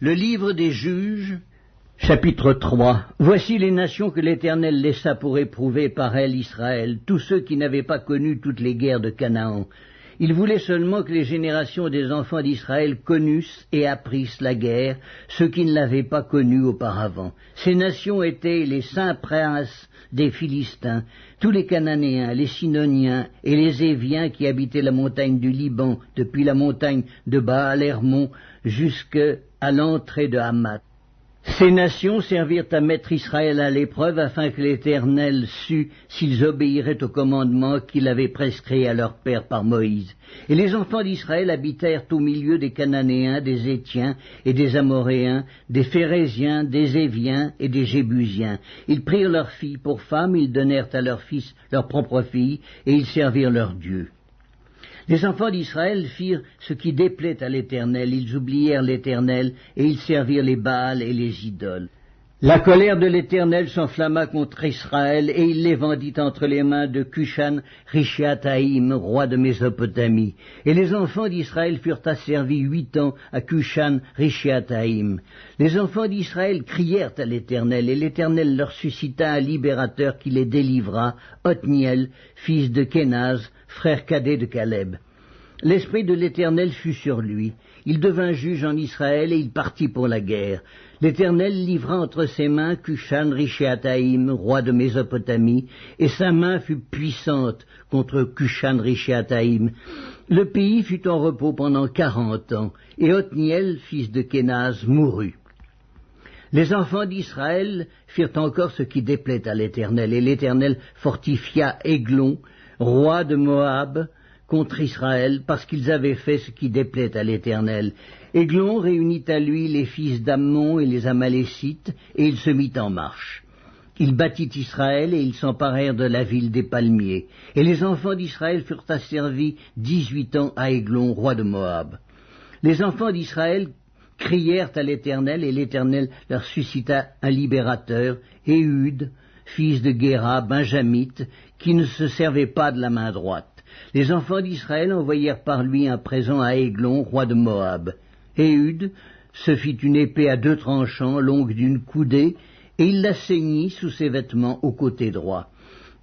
Le livre des Juges, chapitre 3. Voici les nations que l'Éternel laissa pour éprouver par elles Israël, tous ceux qui n'avaient pas connu toutes les guerres de Canaan. Il voulait seulement que les générations des enfants d'Israël connussent et apprissent la guerre, ceux qui ne l'avaient pas connue auparavant. Ces nations étaient les saints princes des Philistins, tous les Cananéens, les Sidoniens et les Éviens qui habitaient la montagne du Liban, depuis la montagne de Baal-Hermon jusqu'à l'entrée de Hamath. Ces nations servirent à mettre Israël à l'épreuve afin que l'Éternel sût s'ils obéiraient au commandement qu'il avait prescrit à leur père par Moïse. Et les enfants d'Israël habitèrent au milieu des Cananéens, des Hétiens et des Amoréens, des Phéréziens, des Éviens et des Jébusiens. Ils prirent leurs filles pour femmes, ils donnèrent à leurs fils leurs propres filles, et ils servirent leurs dieux. Les enfants d'Israël firent ce qui déplaît à l'Éternel, ils oublièrent l'Éternel, et ils servirent les Baals et les idoles. La colère de l'Éternel s'enflamma contre Israël, et il les vendit entre les mains de Cushan-Rishathaïm, roi de Mésopotamie. Et les enfants d'Israël furent asservis 8 ans à Cushan-Rishathaïm. Les enfants d'Israël crièrent à l'Éternel, et l'Éternel leur suscita un libérateur qui les délivra, Othniel, fils de Kénaz, frère cadet de Caleb. L'esprit de l'Éternel fut sur lui. Il devint juge en Israël et il partit pour la guerre. L'Éternel livra entre ses mains Cushan-Rishathaïm, roi de Mésopotamie, et sa main fut puissante contre Cushan-Rishathaïm. Le pays fut en repos pendant 40 ans, et Othniel, fils de Kénaz, mourut. Les enfants d'Israël firent encore ce qui déplaît à l'Éternel, et l'Éternel fortifia Églon, roi de Moab, contre Israël, parce qu'ils avaient fait ce qui déplaît à l'Éternel. Églon réunit à lui les fils d'Ammon et les Amalécites, et il se mit en marche. Il battit Israël, et ils s'emparèrent de la ville des palmiers. Et les enfants d'Israël furent asservis 18 ans à Églon, roi de Moab. Les enfants d'Israël crièrent à l'Éternel, et l'Éternel leur suscita un libérateur, Éhud, fils de Guéra, benjamite, qui ne se servait pas de la main droite. Les enfants d'Israël envoyèrent par lui un présent à Églon, roi de Moab. Éhud se fit une épée à 2 tranchants, longue d'une coudée, et il la ceignit sous ses vêtements au côté droit.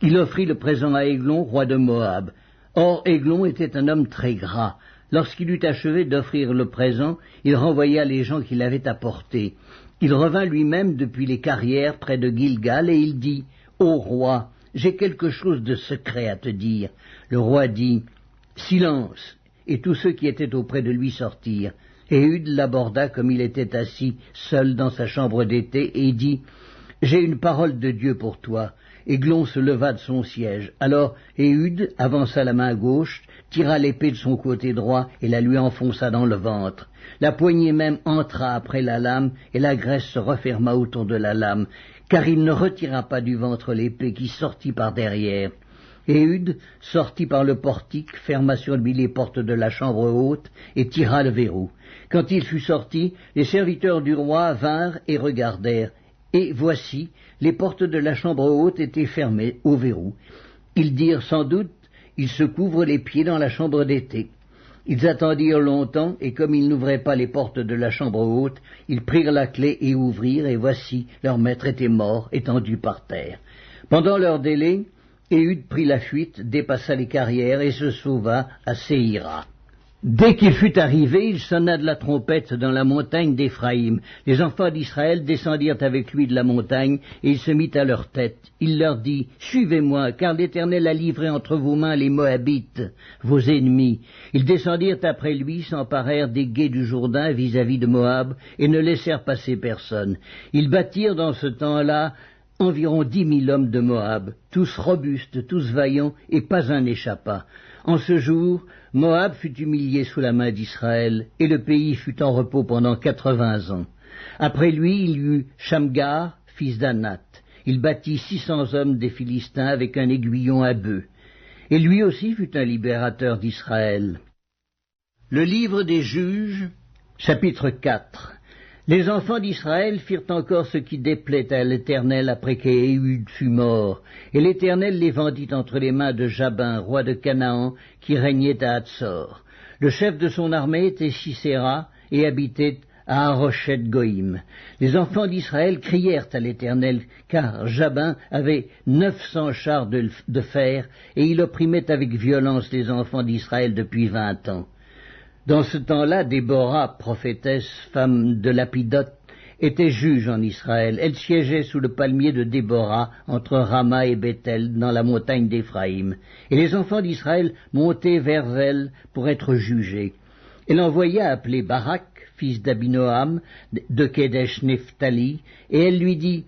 Il offrit le présent à Églon, roi de Moab. Or Églon était un homme très gras. Lorsqu'il eut achevé d'offrir le présent, il renvoya les gens qui l'avaient apporté. Il revint lui-même depuis les carrières près de Gilgal, et il dit « Ô roi, j'ai quelque chose de secret à te dire. » Le roi dit « Silence !» et tous ceux qui étaient auprès de lui sortirent. Éhud l'aborda comme il était assis seul dans sa chambre d'été et dit « J'ai une parole de Dieu pour toi. » Églon se leva de son siège. Alors Éhud avança la main gauche, tira l'épée de son côté droit et la lui enfonça dans le ventre. La poignée même entra après la lame, et la graisse se referma autour de la lame, car il ne retira pas du ventre l'épée qui sortit par derrière. Éhud sortit par le portique, ferma sur lui les portes de la chambre haute, et tira le verrou. Quand il fut sorti, les serviteurs du roi vinrent et regardèrent, et voici, les portes de la chambre haute étaient fermées au verrou. Ils dirent sans doute, il se couvre les pieds dans la chambre d'été. Ils attendirent longtemps, et comme ils n'ouvraient pas les portes de la chambre haute, ils prirent la clé et ouvrirent, et voici, leur maître était mort, étendu par terre. Pendant leur délai, Éhud prit la fuite, dépassa les carrières, et se sauva à Séhira. Dès qu'il fut arrivé, il sonna de la trompette dans la montagne d'Éphraïm. Les enfants d'Israël descendirent avec lui de la montagne, et il se mit à leur tête. Il leur dit, « Suivez-moi, car l'Éternel a livré entre vos mains les Moabites, vos ennemis. » Ils descendirent après lui, s'emparèrent des gués du Jourdain vis-à-vis de Moab, et ne laissèrent passer personne. Ils battirent dans ce temps-là environ 10 000 hommes de Moab, tous robustes, tous vaillants, et pas un n'échappa. En ce jour, Moab fut humilié sous la main d'Israël, et le pays fut en repos pendant 80 ans. Après lui, il y eut Shamgar, fils d'Anath. Il battit 600 hommes des Philistins avec un aiguillon à bœuf. Et lui aussi fut un libérateur d'Israël. Le livre des Juges, chapitre 4. Les enfants d'Israël firent encore ce qui déplaît à l'Éternel après qu'Éhud fut mort, et l'Éternel les vendit entre les mains de Jabin, roi de Canaan, qui régnait à Hatzor. Le chef de son armée était Sisera, et habitait à Haroshet Goïm. Les enfants d'Israël crièrent à l'Éternel, car Jabin avait 900 chars de fer, et il opprimait avec violence les enfants d'Israël depuis 20 ans. Dans ce temps-là, Déborah, prophétesse, femme de Lapidoth, était juge en Israël. Elle siégeait sous le palmier de Déborah, entre Rama et Bethel, dans la montagne d'Éphraïm. Et les enfants d'Israël montaient vers elle pour être jugés. Elle envoya appeler Barak, fils d'Abinoam, de Kedesh Nephtali, et elle lui dit,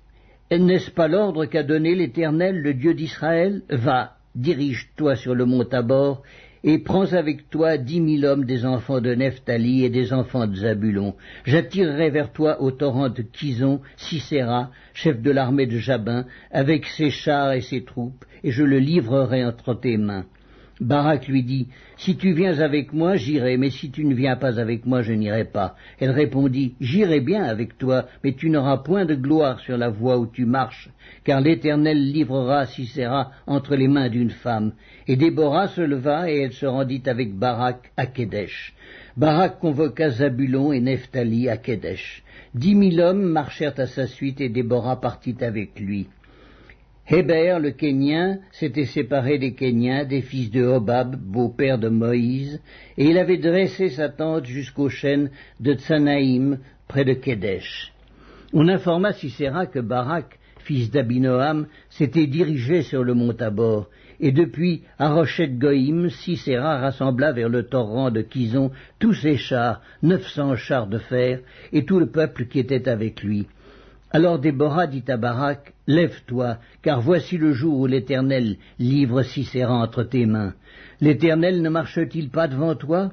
« N'est-ce pas l'ordre qu'a donné l'Éternel, le Dieu d'Israël? Va, dirige-toi sur le mont Tabor, et prends avec toi 10 000 hommes des enfants de Nephtali et des enfants de Zabulon. J'attirerai vers toi au torrent de Kison, Sisera, chef de l'armée de Jabin, avec ses chars et ses troupes, et je le livrerai entre tes mains. » Barak lui dit, « Si tu viens avec moi, j'irai, mais si tu ne viens pas avec moi, je n'irai pas. » Elle répondit, « J'irai bien avec toi, mais tu n'auras point de gloire sur la voie où tu marches, car l'Éternel livrera Sisera entre les mains d'une femme. » Et Déborah se leva, et elle se rendit avec Barak à Kedesh. Barak convoqua Zabulon et Nephtali à Kedesh. 10 000 hommes marchèrent à sa suite, et Déborah partit avec lui. Héber, le Kénien, s'était séparé des Kéniens, des fils de Hobab, beau-père de Moïse, et il avait dressé sa tente jusqu'aux chênes de Tsanaïm, près de Kedesh. On informa Sisera que Barak, fils d'Abinoam, s'était dirigé sur le mont Tabor, et depuis Haroshet Goïm, Sisera rassembla vers le torrent de Kison tous ses chars, 900 chars de fer, et tout le peuple qui était avec lui. Alors Déborah dit à Barak, « Lève-toi, car voici le jour où l'Éternel livre Sisera entre tes mains. L'Éternel ne marche-t-il pas devant toi ?»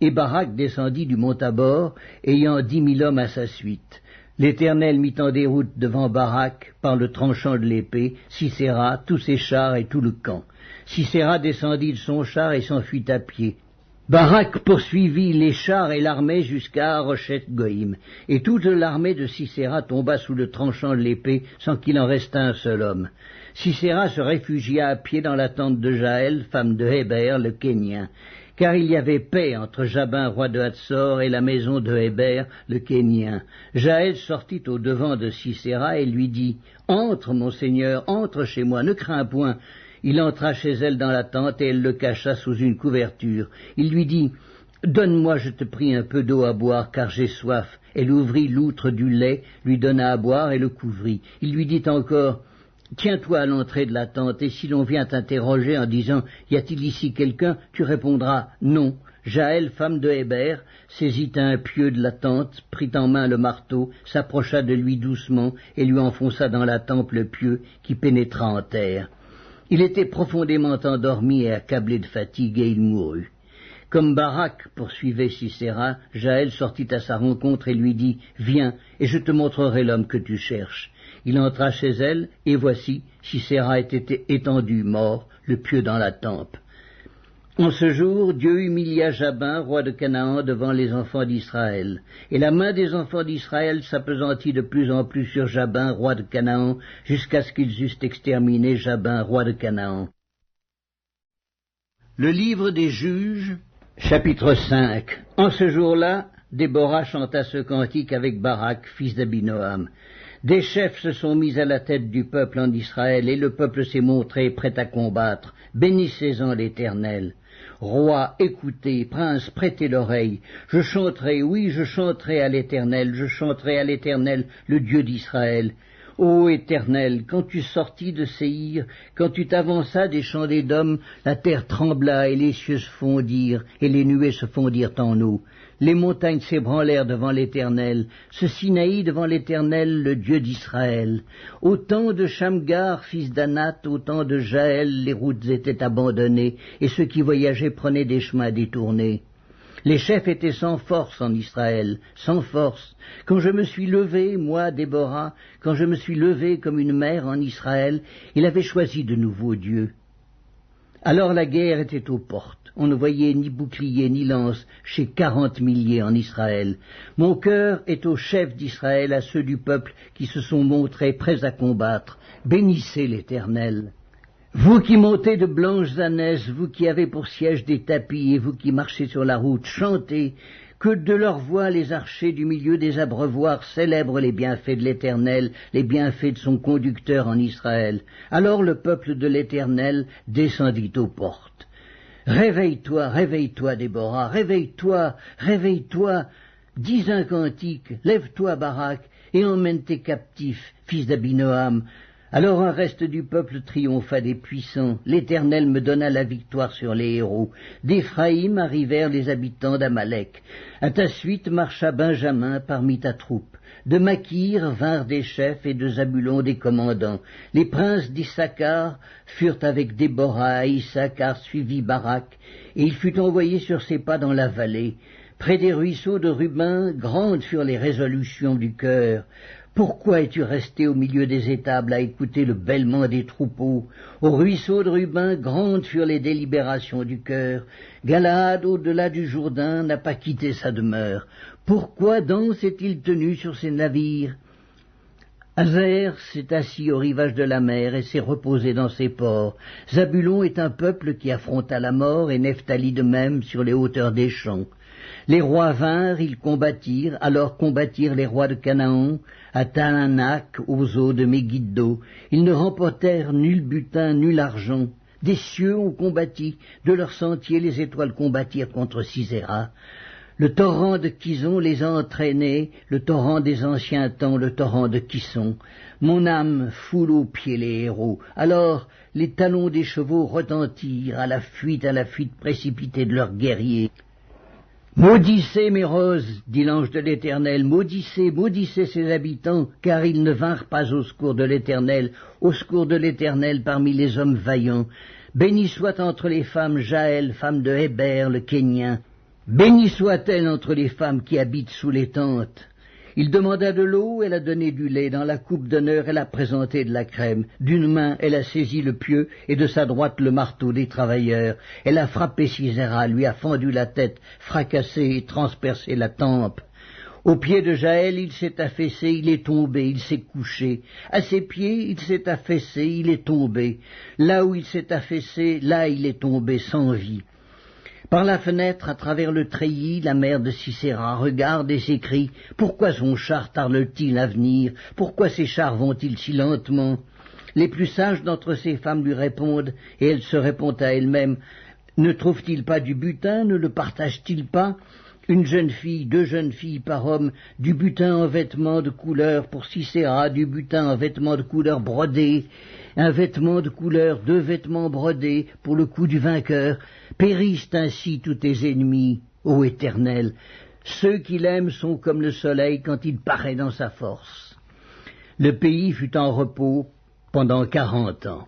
Et Barak descendit du mont Tabor, ayant 10 000 hommes à sa suite. L'Éternel mit en déroute devant Barak, par le tranchant de l'épée, Sisera, tous ses chars et tout le camp. Sisera descendit de son char et s'enfuit à pied. Barak poursuivit les chars et l'armée jusqu'à Haroshet Goïm, et toute l'armée de Sisera tomba sous le tranchant de l'épée, sans qu'il en restât un seul homme. Sisera se réfugia à pied dans la tente de Jaël, femme de Héber, le Kénien, car il y avait paix entre Jabin, roi de Hatsor, et la maison de Héber, le Kénien. Jaël sortit au devant de Sisera et lui dit, « Entre, mon seigneur, entre chez moi, ne crains point. » Il entra chez elle dans la tente et elle le cacha sous une couverture. Il lui dit, « Donne-moi, je te prie, un peu d'eau à boire, car j'ai soif. » Elle ouvrit l'outre du lait, lui donna à boire et le couvrit. Il lui dit encore, « Tiens-toi à l'entrée de la tente, et si l'on vient t'interroger en disant, « Y a-t-il ici quelqu'un ?» tu répondras, « Non. » Jaël, femme de Héber, saisit un pieu de la tente, prit en main le marteau, s'approcha de lui doucement et lui enfonça dans la tempe le pieu qui pénétra en terre. Il était profondément endormi et accablé de fatigue, et il mourut. Comme Barak poursuivait Sisera, Jaël sortit à sa rencontre et lui dit, « Viens, et je te montrerai l'homme que tu cherches. » Il entra chez elle, et voici, Sisera était étendu, mort, le pieu dans la tempe. En ce jour, Dieu humilia Jabin, roi de Canaan, devant les enfants d'Israël. Et la main des enfants d'Israël s'appesantit de plus en plus sur Jabin, roi de Canaan, jusqu'à ce qu'ils eussent exterminé Jabin, roi de Canaan. Le livre des Juges, chapitre 5. En ce jour-là, Déborah chanta ce cantique avec Barak, fils d'Abinoam. Des chefs se sont mis à la tête du peuple en Israël, et le peuple s'est montré prêt à combattre. Bénissez-en l'Éternel. Roi, écoutez, prince, prêtez l'oreille. Je chanterai, oui, je chanterai à l'Éternel, je chanterai à l'Éternel, le Dieu d'Israël. Ô Éternel, quand tu sortis de Séhir, quand tu t'avanças des champs d'Édom, la terre trembla et les cieux se fondirent, et les nuées se fondirent en eau. Les montagnes s'ébranlèrent devant l'Éternel, ce Sinaï devant l'Éternel, le Dieu d'Israël. Au temps de Shamgar, fils d'Anath, au temps de Jaël, les routes étaient abandonnées, et ceux qui voyageaient prenaient des chemins détournés. Les chefs étaient sans force en Israël, sans force. Quand je me suis levé, moi, Déborah, quand je me suis levé comme une mère en Israël, il avait choisi de nouveaux dieux. Alors la guerre était aux portes. On ne voyait ni bouclier ni lance chez 40 milliers en Israël. Mon cœur est aux chefs d'Israël, à ceux du peuple qui se sont montrés prêts à combattre. Bénissez l'Éternel. Vous qui montez de blanches ânesses, vous qui avez pour siège des tapis, et vous qui marchez sur la route, chantez. Que de leur voix les archers du milieu des abreuvoirs célèbrent les bienfaits de l'Éternel, les bienfaits de son conducteur en Israël. Alors le peuple de l'Éternel descendit aux portes. Réveille-toi, réveille-toi, Déborah, réveille-toi, réveille-toi, dis un cantique, lève-toi, Barak, et emmène tes captifs, fils d'Abinoam. Alors un reste du peuple triompha des puissants. L'Éternel me donna la victoire sur les héros. D'Éphraïm arrivèrent les habitants d'Amalek. À ta suite marcha Benjamin parmi ta troupe. De Makir vinrent des chefs et de Zabulon des commandants. Les princes d'Issachar furent avec Déborah, et Issachar suivit Barak, et il fut envoyé sur ses pas dans la vallée. Près des ruisseaux de Ruben, grandes furent les résolutions du cœur. Pourquoi es-tu resté au milieu des étables à écouter le bêlement des troupeaux? Au ruisseau de Ruben, grandes furent les délibérations du cœur. Galaad, au-delà du Jourdain, n'a pas quitté sa demeure. Pourquoi donc s'est-il tenu sur ses navires? Hazer s'est assis au rivage de la mer et s'est reposé dans ses ports. Zabulon est un peuple qui affronta la mort, et Nephtali de même sur les hauteurs des champs. Les rois vinrent, ils combattirent, alors combattirent les rois de Canaan, à Taanac, aux eaux de Megiddo. Ils ne remportèrent nul butin, nul argent. Des cieux ont combattu, de leur sentier les étoiles combattirent contre Sisera. Le torrent de Kison les a entraînés, le torrent des anciens temps, le torrent de Kison. Mon âme foule aux pieds les héros. Alors les talons des chevaux retentirent à la fuite précipitée de leurs guerriers. Maudissez mes roses, dit l'ange de l'Éternel, maudissez, maudissez ses habitants, car ils ne vinrent pas au secours de l'Éternel parmi les hommes vaillants. Béni soit entre les femmes Jaël, femme de Héber, le Kénien. Béni soit-elle entre les femmes qui habitent sous les tentes. Il demanda de l'eau, elle a donné du lait, dans la coupe d'honneur elle a présenté de la crème. D'une main elle a saisi le pieu, et de sa droite le marteau des travailleurs. Elle a frappé Sisera, lui a fendu la tête, fracassé et transpercé la tempe. Au pied de Jaël il s'est affaissé, il est tombé, il s'est couché. À ses pieds il s'est affaissé, il est tombé. Là où il s'est affaissé, là il est tombé sans vie. Par la fenêtre, à travers le treillis, la mère de Sisera regarde et s'écrie « Pourquoi son char tarde-t-il à venir? Pourquoi ses chars vont-ils si lentement ?» Les plus sages d'entre ces femmes lui répondent, et elle se répond à elle-même « Ne trouve-t-il pas du butin? Ne le partage-t-il pas? Une jeune fille, 2 jeunes filles par homme, du butin en vêtements de couleur pour Sisera, du butin en vêtements de couleur brodés, un vêtement de couleur, 2 vêtements brodés pour le coup du vainqueur. Périssent ainsi tous tes ennemis, ô Éternel. Ceux qui l'aiment sont comme le soleil quand il paraît dans sa force. » Le pays fut en repos pendant 40 ans.